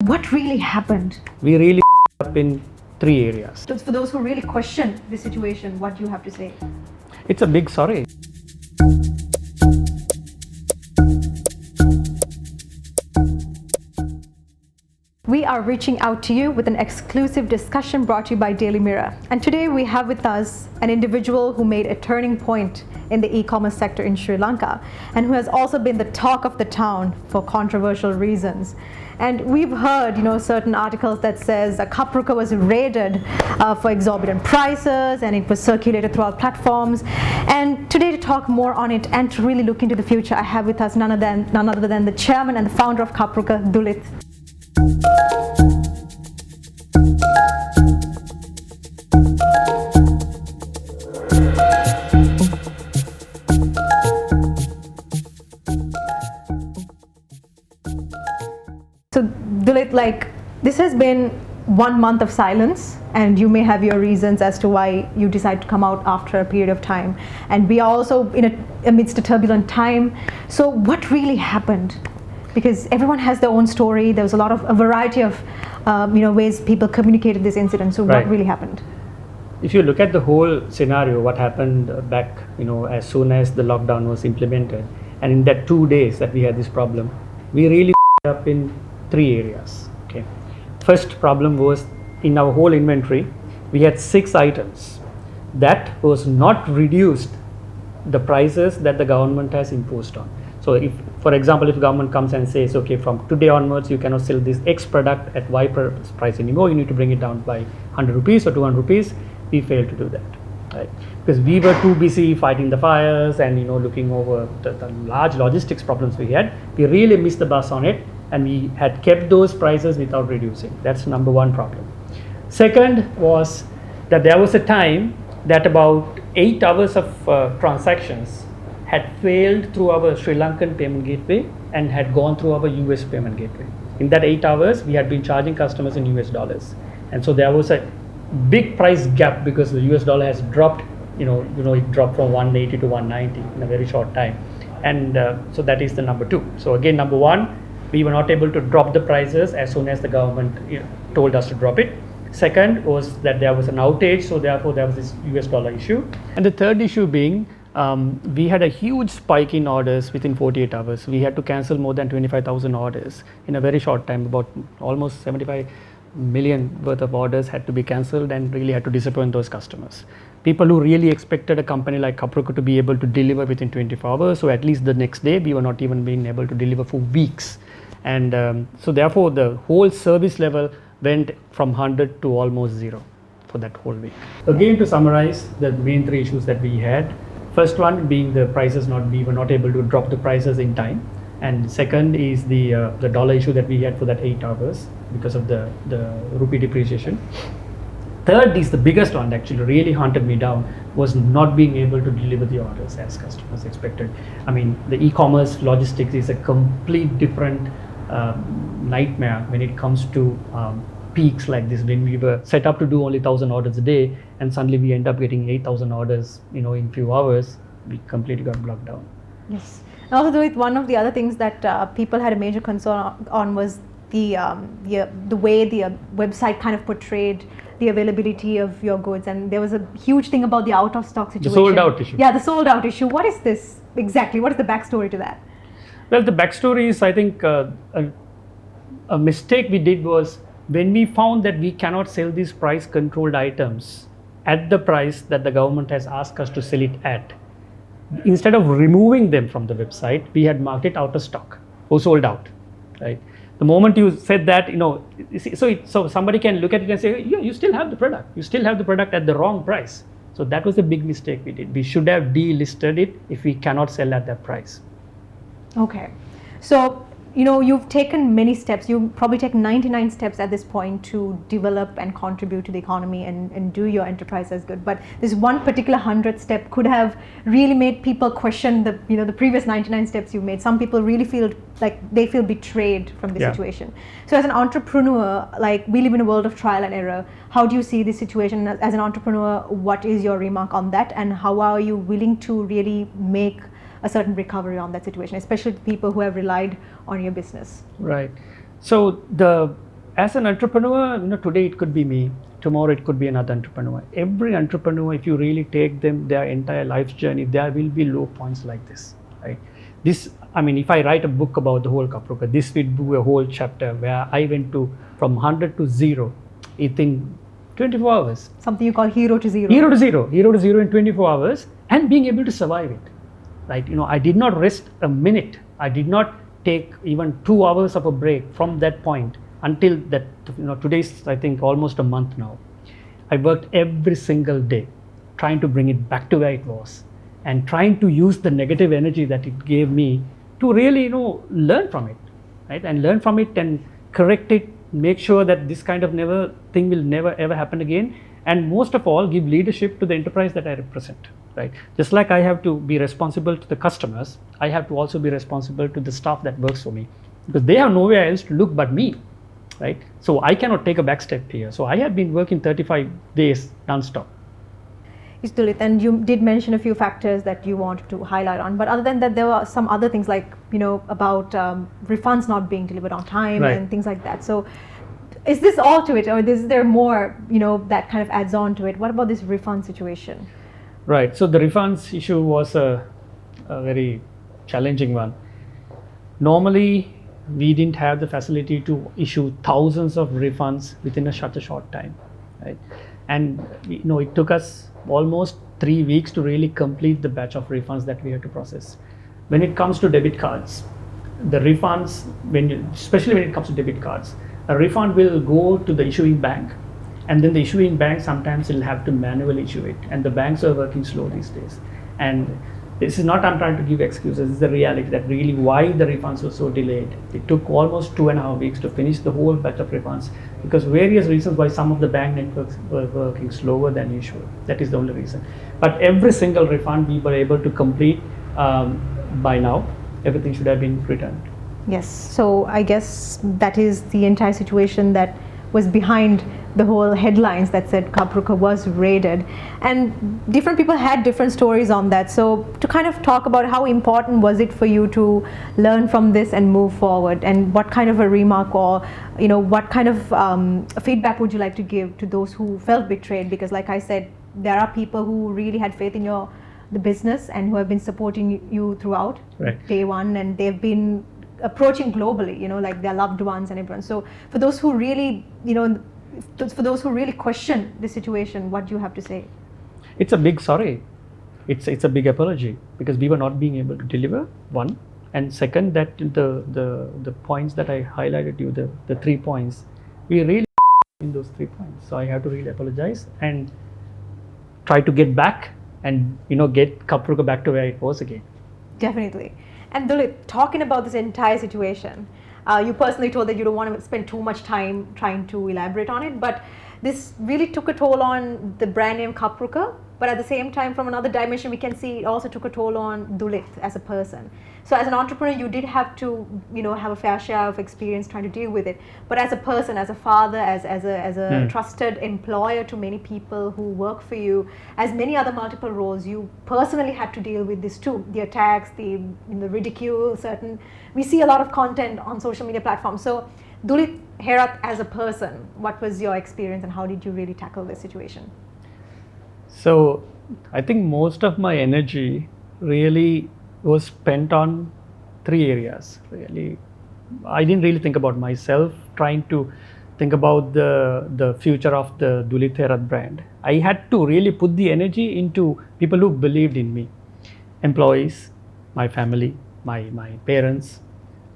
what really happened? We really up in 3 areas. So for those who really question the situation, what do you have to say? It's a big sorry. We are reaching out to you with an exclusive discussion brought to you by Daily Mirror. And today we have with us an individual who made a turning point in the e-commerce sector in Sri Lanka and who has also been the talk of the town for controversial reasons. And we've heard, certain articles that says Kapruka was raided for exorbitant prices, and it was circulated throughout platforms. And today to talk more on it and to really look into the future, I have with us none other than the chairman and the founder of Kapruka, Dulith. So Dulith, this has been 1 month of silence, and you may have your reasons as to why you decide to come out after a period of time. And we are also amidst a turbulent time. So what really happened? Because everyone has their own story. There was a variety of ways people communicated this incident. So Right. what really happened? If you look at the whole scenario, what happened back, as soon as the lockdown was implemented, and in that 2 days that we had this problem, we really up in 3 areas. Okay. First problem was in our whole inventory, we had 6 items that was not reduced the prices that the government has imposed on. So if, for example, if government comes and says, okay, from today onwards, you cannot sell this X product at Y price anymore, you need to bring it down by 100 rupees or 200 rupees, we failed to do that, right? Because we were too busy fighting the fires and, looking over the large logistics problems we had. We really missed the bus on it, and we had kept those prices without reducing. That's number one problem. Second was that there was a time that about 8 hours of transactions had failed through our Sri Lankan payment gateway and had gone through our US payment gateway. In that 8 hours, we had been charging customers in US dollars. And so there was a big price gap because the US dollar has dropped, it dropped from 180 to 190 in a very short time. And so that is the number 2. So again, number 1, we were not able to drop the prices as soon as the government told us to drop it. Second was that there was an outage, so therefore there was this US dollar issue. And the third issue being, we had a huge spike in orders within 48 hours. We had to cancel more than 25,000 orders in a very short time. About almost 75 million worth of orders had to be cancelled, and really had to disappoint those customers. People who really expected a company like Kapruka to be able to deliver within 24 hours, so at least the next day, we were not even being able to deliver for weeks. And so therefore the whole service level went from 100 to almost 0 for that whole week. Again, to summarize the main 3 issues that we had, first one being the prices, we were not able to drop the prices in time. And second is the dollar issue that we had for that 8 hours because of the rupee depreciation. Third is the biggest one, actually really hunted me down, was not being able to deliver the orders as customers expected. I mean, the e-commerce logistics is a complete different nightmare when it comes to peaks like this. When we were set up to do only 1,000 orders a day, and suddenly we end up getting 8,000 orders, in few hours, we completely got blocked down. Yes. And also, with one of the other things that people had a major concern on was the way the website kind of portrayed the availability of your goods, and there was a huge thing about the out of stock situation. The sold out issue. Yeah, the sold out issue. What is this exactly? What is the backstory to that? Well, the backstory is, I think, a mistake we did was when we found that we cannot sell these price controlled items at the price that the government has asked us to sell it at. Instead of removing them from the website, we had marked it out of stock or sold out, right? The moment you said that, so somebody can look at it and say, yeah, you still have the product. You still have the product at the wrong price. So that was a big mistake we did. We should have delisted it if we cannot sell at that price. Okay. So, you've taken many steps. You've probably taken 99 steps at this point to develop and contribute to the economy and do your enterprise as good. But this one particular 100th step could have really made people question the previous 99 steps you've made. Some people really feel like they feel betrayed from the situation. So as an entrepreneur, we live in a world of trial and error. How do you see this situation as an entrepreneur? What is your remark on that? And how are you willing to really make a certain recovery on that situation, especially people who have relied on your business? Right. So the as an entrepreneur, today it could be me, tomorrow it could be another entrepreneur. Every entrepreneur, if you really take them, their entire life's journey, there will be low points like this, right? If I write a book about the whole Kapruka, this would be a whole chapter where I went from 100 to 0 within 24 hours. Something you call hero to zero. Hero to zero in 24 hours, and being able to survive it, right? I did not rest a minute. I did not take even 2 hours of a break from that point until that, today's, I think, almost a month now. I worked every single day trying to bring it back to where it was, and trying to use the negative energy that it gave me to really, learn from it, right? And learn from it and correct it, make sure that this kind of thing will never ever happen again. And most of all, give leadership to the enterprise that I represent, right? Just like I have to be responsible to the customers, I have to also be responsible to the staff that works for me, because they have nowhere else to look but me, right? So I cannot take a back step here. So I have been working 35 days non-stop. Yes, Dulith, and you did mention a few factors that you wanted to highlight on, but other than that, there were some other things like, about refunds not being delivered on time, right, and things like that. So is this all to it, or is there more, that kind of adds on to it? What about this refund situation? Right, so the refunds issue was a very challenging one. Normally, we didn't have the facility to issue thousands of refunds within such a short time, right? And it took us almost 3 weeks to really complete the batch of refunds that we had to process. When it comes to debit cards, the refunds, especially when it comes to debit cards, a refund will go to the issuing bank, and then the issuing bank sometimes will have to manually issue it, and the banks are working slow these days. And this is not, I'm trying to give excuses, it's the reality that really why the refunds were so delayed. It took almost 2.5 weeks to finish the whole batch of refunds, because various reasons why some of the bank networks were working slower than usual. That is the only reason. But every single refund we were able to complete by now. Everything should have been returned. Yes, so I guess that is the entire situation that was behind the whole headlines that said Kapruka was raided, and different people had different stories on that. So to kind of talk about how important was it for you to learn from this and move forward, and what kind of a remark or what kind of feedback would you like to give to those who felt betrayed? Because like I said, there are people who really had faith in the business and who have been supporting you throughout, right, day one, and they've been approaching globally, like their loved ones and everyone. So for those who really, for those who really question the situation, what do you have to say? It's a big sorry. It's a big apology, because we were not being able to deliver, one, and second, that the points that I highlighted you, the 3 points, we really in those 3 points. So I have to really apologize and try to get back and get Kapruka back to where it was again. Definitely. And Dulith, talking about this entire situation, you personally told that you don't want to spend too much time trying to elaborate on it, but this really took a toll on the brand name Kapruka, but at the same time, from another dimension, we can see it also took a toll on Dulith as a person. So as an entrepreneur, you did have to, have a fair share of experience trying to deal with it. But as a person, as a father, as a trusted employer to many people who work for you, as many other multiple roles, you personally had to deal with this too. The attacks, the ridicule, we see a lot of content on social media platforms. So Dulith Herath as a person, what was your experience and how did you really tackle this situation? So I think most of my energy really was spent on 3 areas. Really, I didn't really think about myself, trying to think about the future of the Dulith Herath brand. I had to really put the energy into people who believed in me, employees, my family, my parents,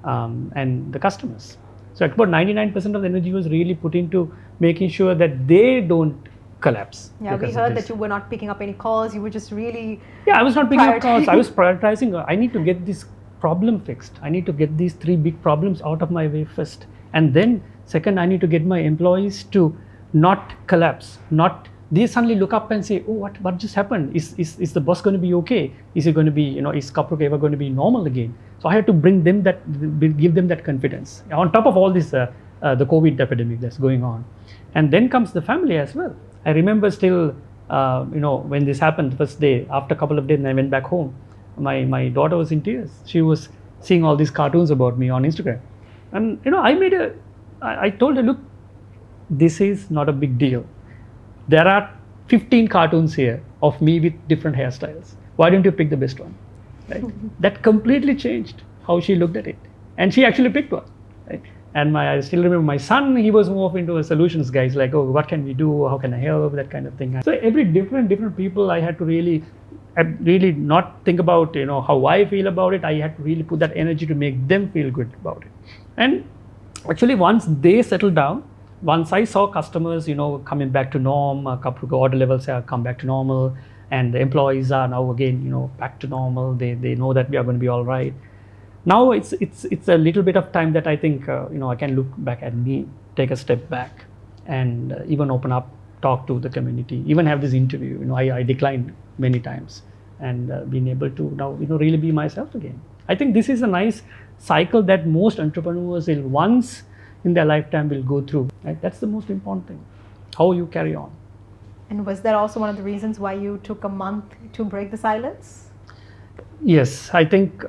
and the customers. So about 99% of the energy was really put into making sure that they don't collapse. Yeah, we heard that you were not picking up any calls. You were just really I was not picking up calls. I was prioritizing. I need to get this problem fixed. I need to get these 3 big problems out of my way first, and then second, I need to get my employees to not collapse. Not they suddenly look up and say, "Oh, what just happened? Is the boss going to be okay? Is it going to be is Kapruka ever going to be normal again?" So I had to give them that confidence. On top of all this, the COVID epidemic that's going on, and then comes the family as well. I remember still, when this happened, the first day, after a couple of days, and I went back home, my daughter was in tears. She was seeing all these cartoons about me on Instagram. And, I told her, look, this is not a big deal. There are 15 cartoons here of me with different hairstyles. Why don't you pick the best one? Right? That completely changed how she looked at it. And she actually picked one. Right? And I still remember my son, he was more into a solutions guy. He's like, oh, what can we do? How can I help? That kind of thing. So every different people, I had to really not think about, how I feel about it. I had to really put that energy to make them feel good about it. And actually, once they settled down, once I saw customers, coming back to norm, Kapruka order levels have come back to normal, and the employees are now again, back to normal. They know that we are going to be all right. Now it's a little bit of time that I think, I can look back at me, take a step back, and even open up, talk to the community, even have this interview. I declined many times, and being able to now, really be myself again. I think this is a nice cycle that most entrepreneurs will once in their lifetime will go through. Right? That's the most important thing, how you carry on. And was that also one of the reasons why you took a month to break the silence? Yes, I think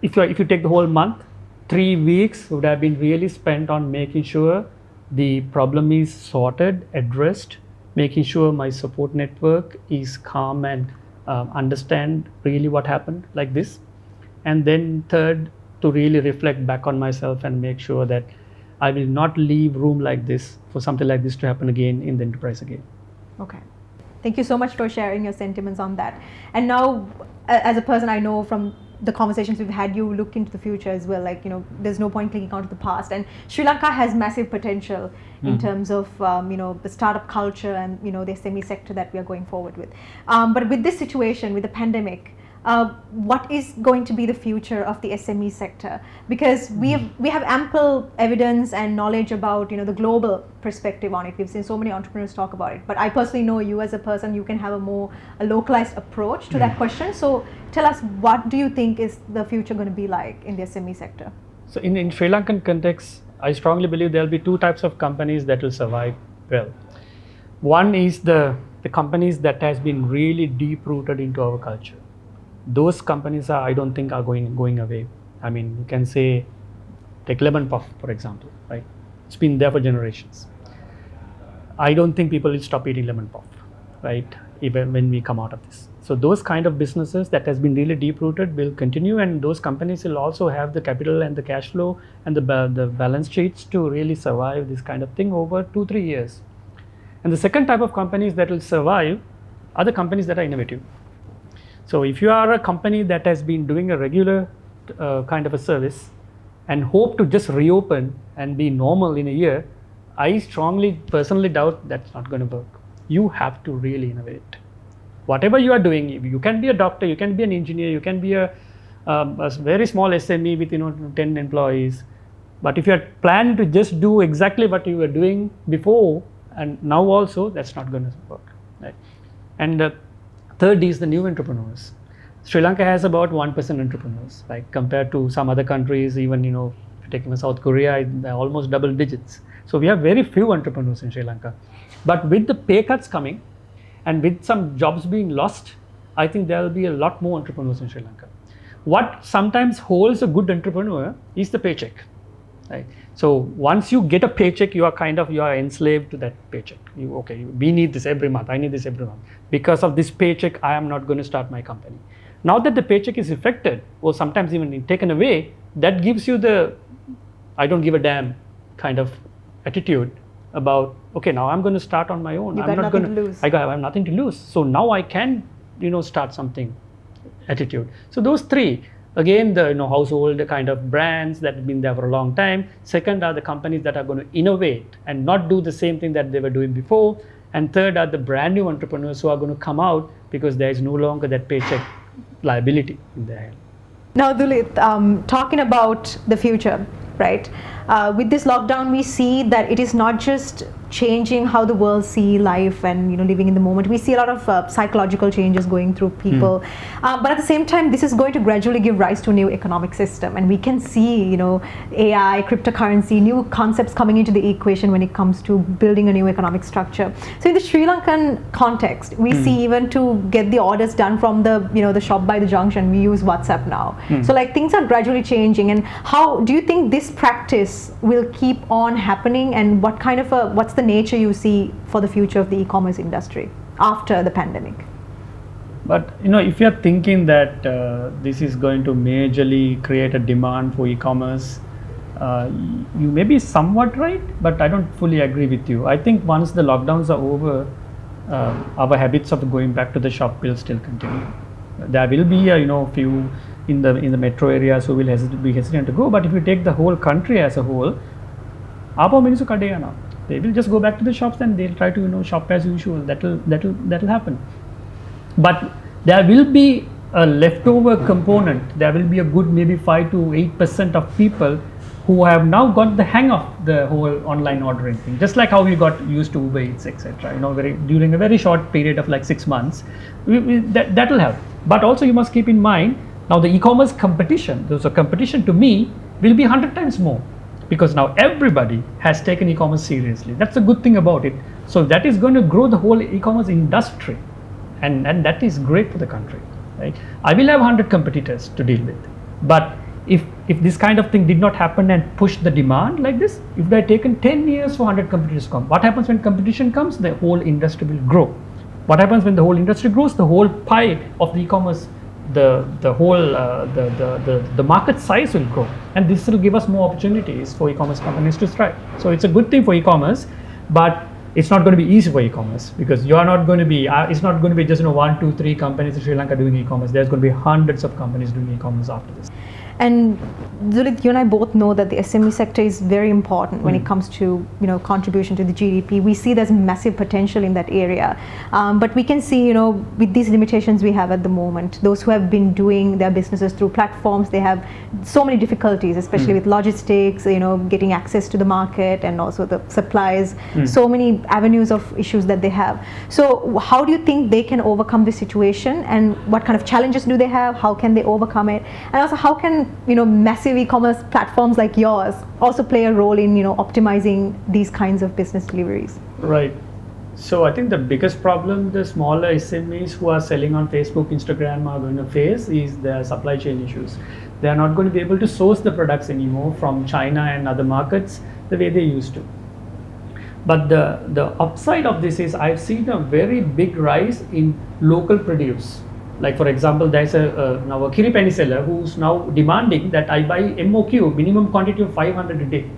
if you take the whole month, 3 weeks would have been really spent on making sure the problem is sorted, addressed, making sure my support network is calm and understand really what happened like this. And then third, to really reflect back on myself and make sure that I will not leave room like this for something like this to happen again in the enterprise again. Okay. Thank you so much for sharing your sentiments on that. And now, as a person, I know from the conversations we've had, you look into the future as well. Like, there's no point clinging on to the past. And Sri Lanka has massive potential in terms of, the startup culture and, the SME sector that we are going forward with. But with this situation, with the pandemic, what is going to be the future of the SME sector? Because we have ample evidence and knowledge about the global perspective on it. We've seen so many entrepreneurs talk about it. But I personally know you as a person, you can have a localized approach to that question. So tell us, what do you think is the future going to be like in the SME sector? So in Sri Lankan context, I strongly believe there will be two types of companies that will survive well. One is the companies that has been really deep rooted into our culture. Those companies I don't think are going away. I mean, you can say, take Lemon Puff, for example, right? It's been there for generations. I don't think people will stop eating Lemon Puff, right? Even when we come out of this. So those kind of businesses that has been really deep rooted will continue, and those companies will also have the capital and the cash flow and the balance sheets to really survive this kind of thing over 2-3 years. And the second type of companies that will survive are the companies that are innovative. So if you are a company that has been doing a regular kind of a service and hope to just reopen and be normal in a year, I strongly personally doubt that's not going to work. You have to really innovate. Whatever you are doing, you can be a doctor, you can be an engineer, you can be a very small SME with 10 employees. But if you are planning to just do exactly what you were doing before and now also, that's not going to work. Right? And third is the new entrepreneurs. Sri Lanka has about 1% entrepreneurs, like compared to some other countries, even if you take even South Korea, they're almost double digits. So we have very few entrepreneurs in Sri Lanka. But with the pay cuts coming and with some jobs being lost, I think there will be a lot more entrepreneurs in Sri Lanka. What sometimes holds a good entrepreneur is the paycheck. Right? So once you get a paycheck, you are enslaved to that paycheck. We need this every month. I need this every month. Because of this paycheck, I am not going to start my company. Now that the paycheck is affected, or sometimes even taken away, that gives you the I don't give a damn kind of attitude about, okay, now I'm going to start on my own. I have nothing to lose. So now I can, start something attitude. So those three. Again, the household kind of brands that have been there for a long time. Second are the companies that are going to innovate and not do the same thing that they were doing before. And third are the brand new entrepreneurs who are going to come out because there is no longer that paycheck liability in their hand. Now, Dulith, talking about the future, right? With this lockdown, we see that it is not just changing how the world see life and living in the moment. We see a lot of psychological changes going through people, but at the same time, this is going to gradually give rise to a new economic system, and we can see AI, cryptocurrency, new concepts coming into the equation when it comes to building a new economic structure. So in the Sri Lankan context, we see even to get the orders done from the shop by the junction, we use WhatsApp now. So like things are gradually changing, and how do you think this practice this will keep on happening, and what's the nature you see for the future of the e-commerce industry after the pandemic? But if you're thinking that this is going to majorly create a demand for e-commerce, you may be somewhat right, but I don't fully agree with you. I think once the lockdowns are over, our habits of going back to the shop will still continue. There will be a few in the metro areas who will be hesitant to go, but if you take the whole country as a whole, they will just go back to the shops and they'll try to shop as usual. That'll happen. But there will be a leftover component. There will be a good maybe 5 to 8% of people who have now got the hang of the whole online ordering thing, just like how we got used to Uber Eats, etc. During a very short period of like 6 months, that will help. But also you must keep in mind, now the e-commerce competition, so competition to me will be 100 times more, because now everybody has taken e-commerce seriously. That's a good thing about it. So that is going to grow the whole e-commerce industry, and that is great for the country, right? I will have 100 competitors to deal with, but if this kind of thing did not happen and push the demand like this, if they had taken 10 years for 100 competitors to come, what happens when competition comes? The whole industry will grow. What happens when the whole industry grows? The whole pie of the e-commerce, the whole the market size will grow, and this will give us more opportunities for e-commerce companies to thrive. So it's a good thing for e-commerce, but it's not going to be easy for e-commerce, because you are not going to be it's not going to be just 1, 2, 3 companies in Sri Lanka doing e-commerce. There's going to be hundreds of companies doing e-commerce after this. And Dulith, you and I both know that the SME sector is very important when it comes to contribution to the GDP. We see there's massive potential in that area, but we can see with these limitations we have at the moment, those who have been doing their businesses through platforms, they have so many difficulties, especially with logistics, getting access to the market and also the supplies. So many avenues of issues that they have. So how do you think they can overcome this situation, and what kind of challenges do they have? How can they overcome it? And also, how can massive e-commerce platforms like yours also play a role in optimizing these kinds of business deliveries? Right. So I think the biggest problem the smaller SMEs who are selling on Facebook, Instagram are going to face is their supply chain issues. They are not going to be able to source the products anymore from China and other markets the way they used to. But the upside of this is I've seen a very big rise in local produce. Like for example, there's now a kiri penny seller who's now demanding that I buy MOQ, minimum quantity of 500 a day,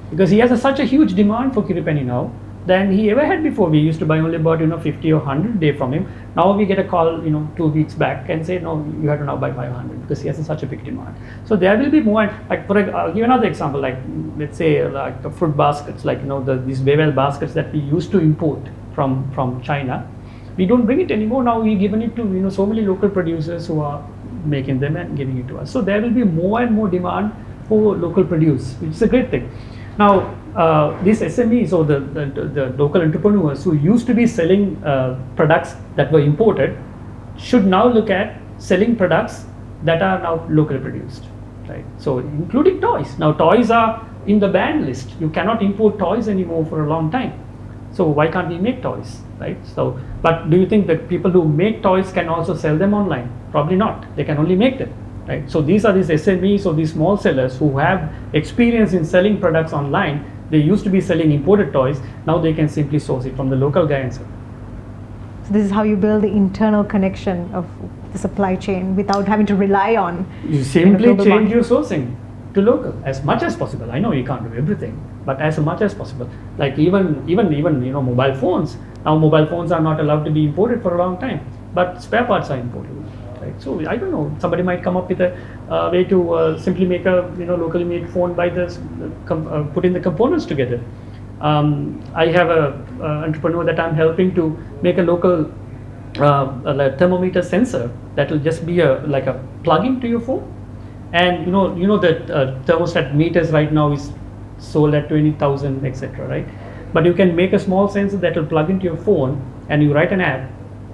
because he has such a huge demand for kiri penny now than he ever had before. We used to buy only about 50 or 100 a day from him. Now we get a call 2 weeks back and say, no, you have to now buy 500 because he has such a big demand. So there will be more. Like I'll give another example. Like let's say like the fruit baskets, like these Bevel baskets that we used to import from China. We don't bring it anymore. Now we've given it to so many local producers who are making them and giving it to us. So there will be more and more demand for local produce, which is a great thing. Now these SMEs or the local entrepreneurs who used to be selling products that were imported should now look at selling products that are now locally produced, right? So including toys. Now toys are in the banned list. You cannot import toys anymore for a long time. So why can't we make toys, right? So, but do you think that people who make toys can also sell them online? Probably not. They can only make them, right? So these are these SMEs or these small sellers who have experience in selling products online. They used to be selling imported toys. Now they can simply source it from the local guy and sell. So this is how you build the internal connection of the supply chain without having to rely on. You simply change your sourcing to local as much as possible. I know you can't do everything, but as much as possible. Like even mobile phones. Now mobile phones are not allowed to be imported for a long time, but spare parts are imported, right? So I don't know. Somebody might come up with a way to simply make a locally made phone by putting the components together. I have a entrepreneur that I'm helping to make a local thermometer sensor that will just be like a plug-in to your phone. And that thermostat meters right now is sold at 20,000, etc., right? But you can make a small sensor that will plug into your phone, and you write an app,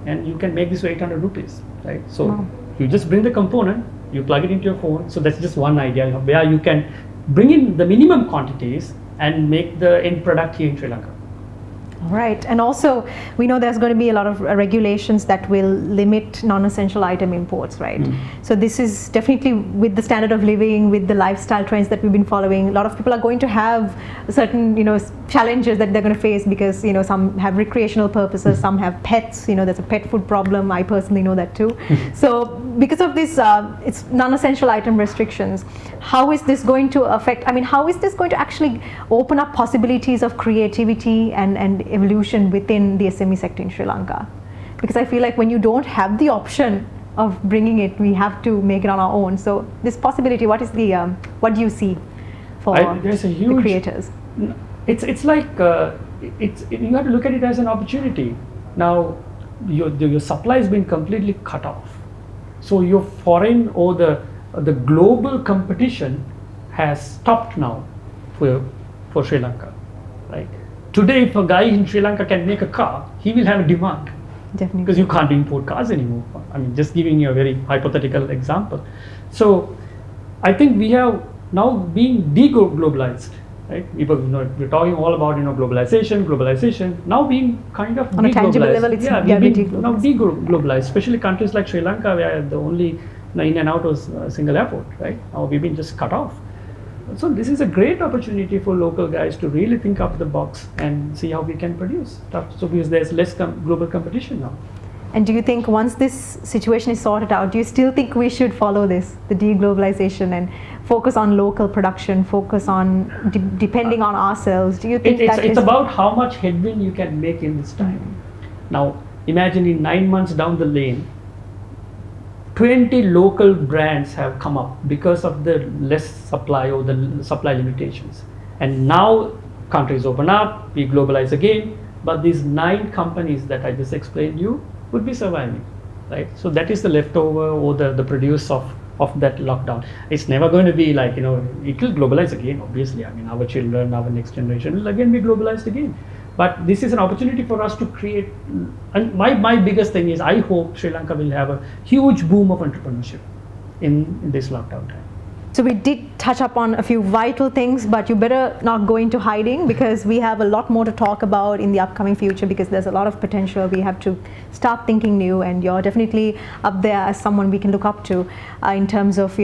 and you can make this for 800 rupees, right? So you just bring the component, you plug it into your phone. So that's just one idea where you can bring in the minimum quantities and make the end product here in Sri Lanka. Right, and also we know there's going to be a lot of regulations that will limit non-essential item imports, right? So this is definitely with the standard of living, with the lifestyle trends that we've been following. A lot of people are going to have certain, challenges that they're going to face because, some have recreational purposes, some have pets. There's a pet food problem. I personally know that too. So because of this, it's non-essential item restrictions. How is this going to affect? I mean, how is this going to actually open up possibilities of creativity and evolution within the SME sector in Sri Lanka? Because I feel like when you don't have the option of bringing it, we have to make it on our own. So this possibility, what do you see for there's a huge, the creators? It's like you have to look at it as an opportunity. Now your supply has been completely cut off, so your foreign or the global competition has stopped now for Sri Lanka, right? Today, if a guy in Sri Lanka can make a car, he will have a demand. Definitely. Because you can't import cars anymore. I mean, just giving you a very hypothetical example. So, I think we have now being de-globalized, right? We're talking all about globalization. Now being kind of on a tangible level, it's we've been now de-globalized, especially countries like Sri Lanka, where the only in and out was a single airport, right? Now we've been just cut off. So this is a great opportunity for local guys to really think out the box and see how we can produce stuff. So because there's less global competition now. And do you think once this situation is sorted out, do you still think we should follow this, the deglobalization, and focus on local production, focus on depending on ourselves? Do you think it's about how much headwind you can make in this time? Now imagine in 9 months down the lane, 20 local brands have come up because of the less supply or the supply limitations. And now countries open up, we globalize again, but these 9 companies that I just explained you would be surviving, right? So that is the leftover or the produce of that lockdown. It's never going to be like, it will globalize again, obviously. I mean, our children, our next generation will again be globalized again. But this is an opportunity for us to create, and my biggest thing is I hope Sri Lanka will have a huge boom of entrepreneurship in this lockdown time. So we did touch upon a few vital things, but you better not go into hiding because we have a lot more to talk about in the upcoming future because there's a lot of potential. We have to start thinking new, and you're definitely up there as someone we can look up to in terms of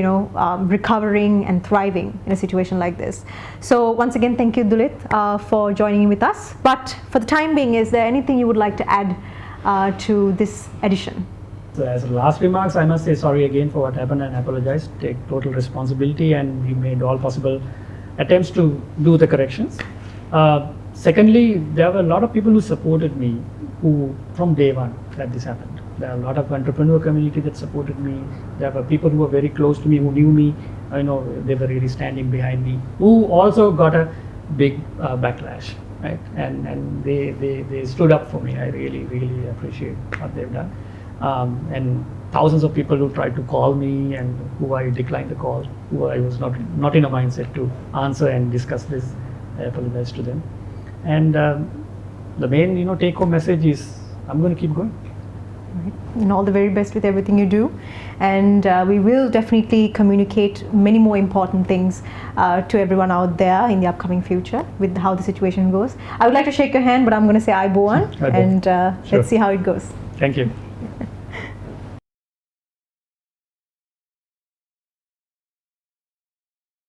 recovering and thriving in a situation like this. So once again, thank you, Dulith, for joining with us. But for the time being, is there anything you would like to add to this edition? So as last remarks, I must say sorry again for what happened and apologize, take total responsibility, and we made all possible attempts to do the corrections. Secondly, there were a lot of people who supported me who from day one that this happened. There are a lot of entrepreneur community that supported me. There were people who were very close to me, who knew me, they were really standing behind me, who also got a big backlash, right? And they stood up for me. I really, really appreciate what they've done. And thousands of people who tried to call me and who I declined the call, who I was not in a mindset to answer and discuss this. I apologize to them. And the main take-home message is I'm going to keep going. Right. And all the very best with everything you do. And we will definitely communicate many more important things to everyone out there in the upcoming future with how the situation goes. I would like to shake your hand, but I'm going to say Aiboan, and Sure. Let's see how it goes. Thank you.